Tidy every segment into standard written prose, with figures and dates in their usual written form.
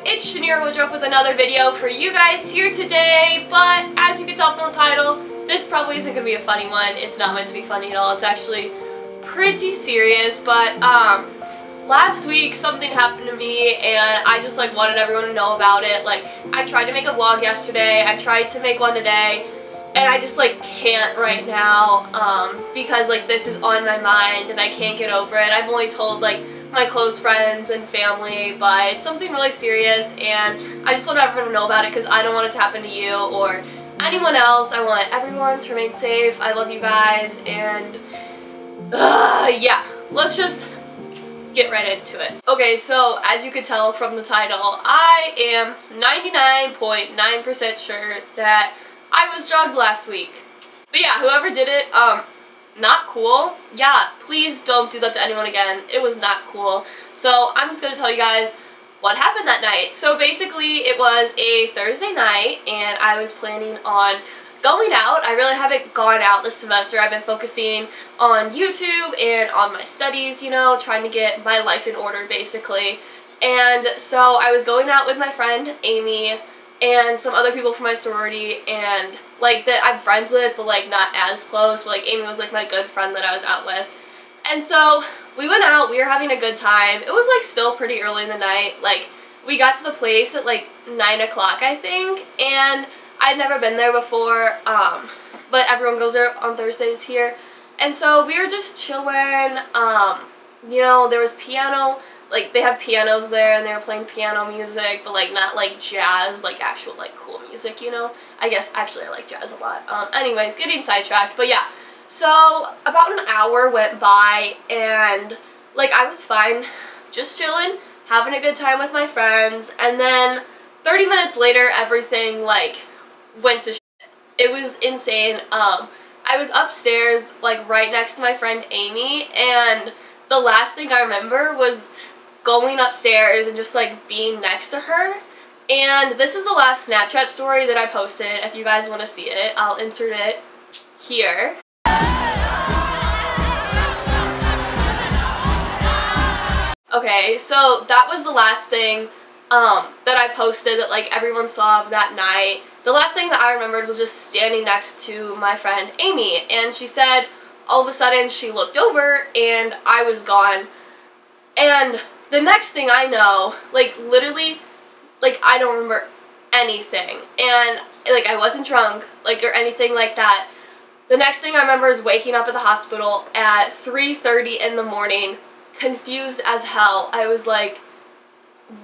it's Shaneerah Woodruff with another video for you guys here today, but as you can tell from the title, this probably isn't going to be a funny one. It's not meant to be funny at all. It's actually pretty serious, but last week something happened to me and I just wanted everyone to know about it. I tried to make a vlog yesterday, I tried to make one today, and I just can't right now because this is on my mind and I can't get over it. I've only told my close friends and family, but it's something really serious and I just want everyone to know about it because I don't want it to happen to you or anyone else. I want everyone to remain safe. I love you guys, and yeah, let's just get right into it. Okay, so as you could tell from the title, I am 99.9% sure that I was drugged last week. But yeah, whoever did it, not cool. Yeah, please don't do that to anyone again. It was not cool. So I'm just gonna tell you guys what happened that night. So basically it was a Thursday night and I was planning on going out. I really haven't gone out this semester. I've been focusing on YouTube and on my studies, you know, trying to get my life in order basically. And so I was going out with my friend Amy and some other people from my sorority, and that I'm friends with but not as close, but Amy was my good friend that I was out with. And so we went out, we were having a good time. It was still pretty early in the night. We got to the place at 9 o'clock I think, and I'd never been there before, but everyone goes there on Thursdays here. And so we were just chilling, you know, there was piano, they have pianos there and they were playing piano music, but not jazz, actual cool music, you know. I guess actually I like jazz a lot. Anyways, getting sidetracked, but yeah. So about an hour went by and I was fine, just chilling, having a good time with my friends, and then 30 minutes later everything went to shit. It was insane. I was upstairs right next to my friend Amy, and the last thing I remember was going upstairs and just being next to her. And this is the last Snapchat story that I posted. If you guys want to see it, I'll insert it here. Okay, so that was the last thing that I posted that everyone saw of that night. The last thing that I remembered was just standing next to my friend Amy, and she said all of a sudden she looked over and I was gone. And the next thing I know, literally, I don't remember anything, and I wasn't drunk or anything like that. The next thing I remember is waking up at the hospital at 3:30 in the morning, confused as hell. I was like,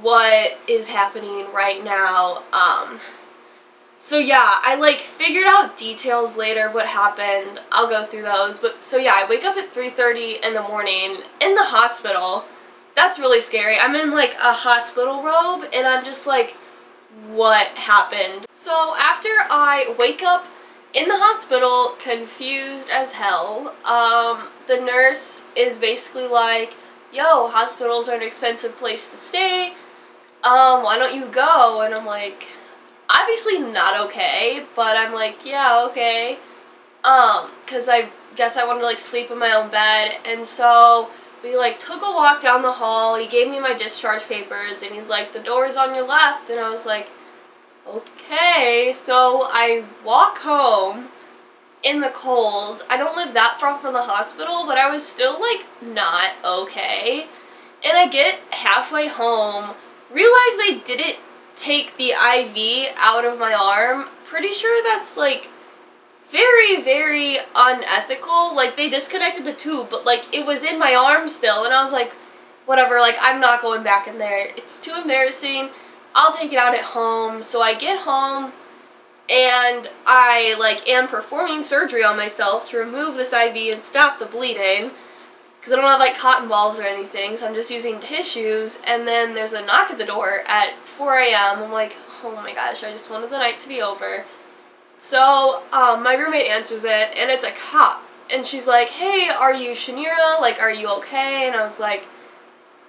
what is happening right now? So yeah, I figured out details later of what happened. I'll go through those, but so yeah, I wake up at 3:30 in the morning in the hospital. That's really scary. I'm in a hospital robe and I'm just what happened? So after I wake up in the hospital confused as hell, the nurse is basically yo, hospitals are an expensive place to stay, why don't you go? And I'm obviously not okay, but I'm yeah, okay, because I guess I wanted to sleep in my own bed. And so we took a walk down the hall. He gave me my discharge papers and he's the door's on your left, and I was okay. So I walk home in the cold. I don't live that far from the hospital, but I was still not okay. And I get halfway home, realize they didn't take the IV out of my arm. Pretty sure that's very, very unethical. They disconnected the tube, but it was in my arm still, and I was whatever, I'm not going back in there. It's too embarrassing. I'll take it out at home. So I get home and I am performing surgery on myself to remove this IV and stop the bleeding, because I don't have cotton balls or anything, so I'm just using tissues. And then there's a knock at the door at 4 a.m. I'm oh my gosh, I just wanted the night to be over. So my roommate answers it and it's a cop, and she's hey, are you Shaneerah? Are you okay? And I was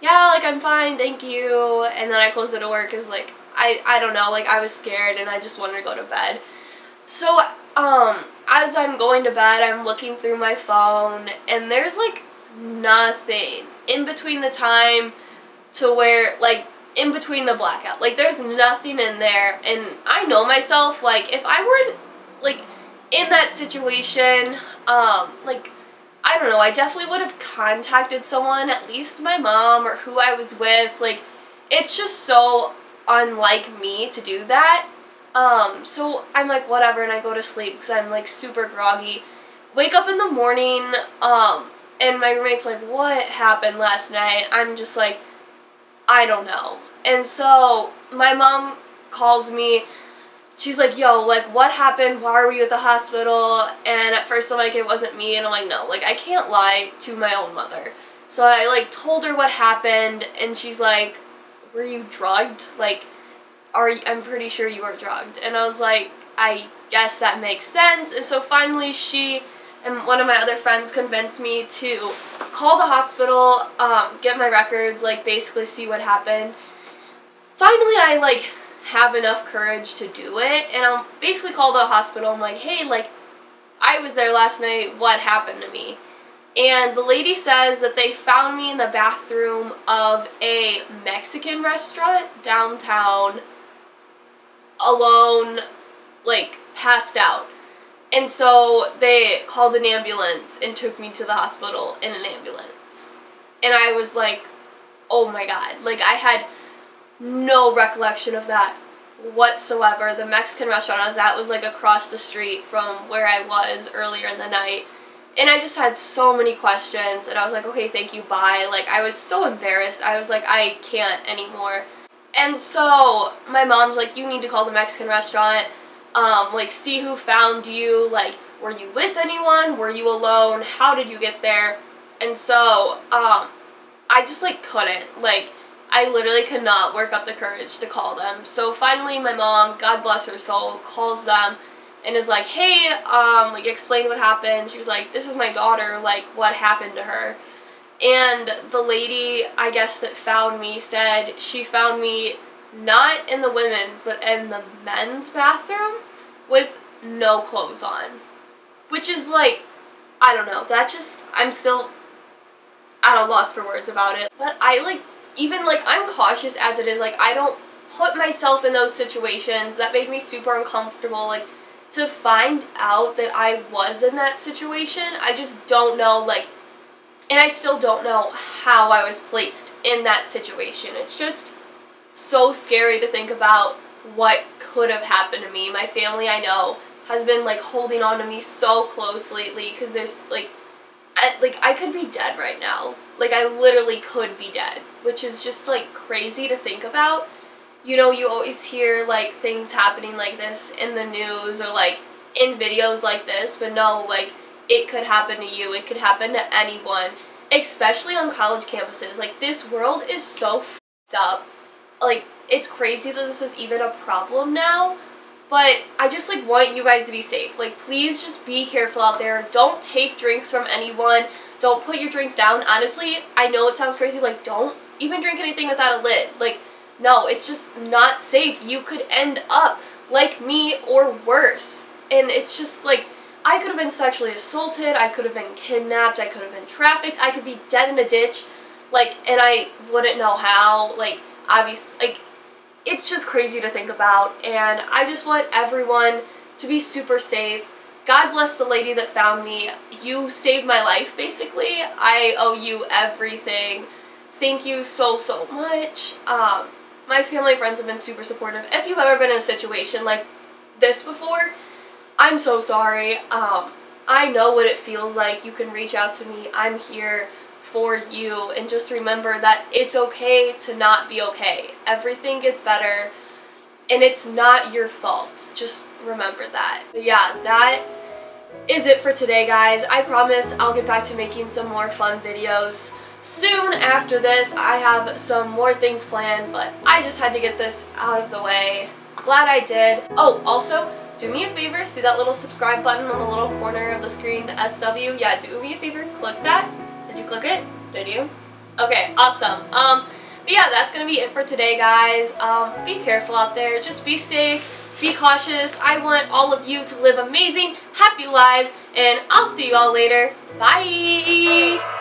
yeah, I'm fine, thank you. And then I closed the door because I don't know, I was scared and I just wanted to go to bed. So as I'm going to bed, I'm looking through my phone and there's nothing in between the time to where in between the blackout. Like, there's nothing in there, and I know myself, like, if I were, like, in that situation, like, I don't know, I definitely would have contacted someone, at least my mom or who I was with. Like, it's just so unlike me to do that. So I'm like, whatever, and I go to sleep because I'm, like, super groggy. Wake up in the morning, and my roommate's like, what happened last night? I'm just like, I don't know. And so my mom calls me. She's like, yo, like, what happened? Why were you at the hospital? And at first I'm like, it wasn't me. And I'm like, no, like, I can't lie to my own mother. So I, like, told her what happened, and she's like, were you drugged? Like, I'm pretty sure you were drugged. And I was like, I guess that makes sense. And so finally she and one of my other friends convinced me to call the hospital, get my records, like, basically see what happened. Finally, I, like, have enough courage to do it, and I'll basically call the hospital. I'm like, hey, like, I was there last night, what happened to me? And the lady says that they found me in the bathroom of a Mexican restaurant downtown, alone, like, passed out. And so they called an ambulance and took me to the hospital in an ambulance. And I was like, oh my god, like, I had no recollection of that whatsoever. The Mexican restaurant I was at was, like, across the street from where I was earlier in the night. And I just had so many questions, and I was like, okay, thank you, bye. Like, I was so embarrassed. I was like, I can't anymore. And so my mom's like, you need to call the Mexican restaurant, like, see who found you, like, were you with anyone? Were you alone? How did you get there? And so, I just, like, couldn't. Like, I literally could not work up the courage to call them. So finally my mom, God bless her soul, calls them and is like, hey, like, explain what happened. She was like, this is my daughter, like, what happened to her? And the lady, I guess, that found me said she found me not in the women's, but in the men's bathroom with no clothes on. Which is, like, I don't know, that just, I'm still at a loss for words about it. But I, like, even, like, I'm cautious as it is, like, I don't put myself in those situations. That made me super uncomfortable. Like, to find out that I was in that situation, I just don't know, like, and I still don't know how I was placed in that situation. It's just so scary to think about what could have happened to me. My family, I know, has been, like, holding on to me so close lately because there's, like, I could be dead right now. Like, I literally could be dead, which is just, like, crazy to think about. You know, you always hear, like, things happening like this in the news or, like, in videos like this, but no, like, it could happen to you. It could happen to anyone, especially on college campuses. Like, this world is so f***ed up. Like, it's crazy that this is even a problem now. But I just, like, want you guys to be safe. Like, please just be careful out there. Don't take drinks from anyone. Don't put your drinks down. Honestly, I know it sounds crazy. Like, don't even drink anything without a lid. Like, no, it's just not safe. You could end up like me or worse. And it's just, like, I could have been sexually assaulted. I could have been kidnapped. I could have been trafficked. I could be dead in a ditch. Like, and I wouldn't know how. Like, obviously, like, it's just crazy to think about, and I just want everyone to be super safe. God bless the lady that found me. You saved my life, basically. I owe you everything. Thank you so, so much. My family and friends have been super supportive. If you've ever been in a situation like this before, I'm so sorry. I know what it feels like. You can reach out to me. I'm here for you, and just remember that it's okay to not be okay. Everything gets better, and it's not your fault. Just remember that. But yeah, that is it for today, guys. I promise I'll get back to making some more fun videos soon after this. I have some more things planned, but I just had to get this out of the way. Glad I did. Oh, also, do me a favor, see that little subscribe button on the little corner of the screen, the SW? Yeah, do me a favor, click that. Did you click it? Did you? Okay, awesome. But yeah, that's gonna be it for today, guys. Be careful out there. Just be safe. Be cautious. I want all of you to live amazing, happy lives, and I'll see you all later. Bye!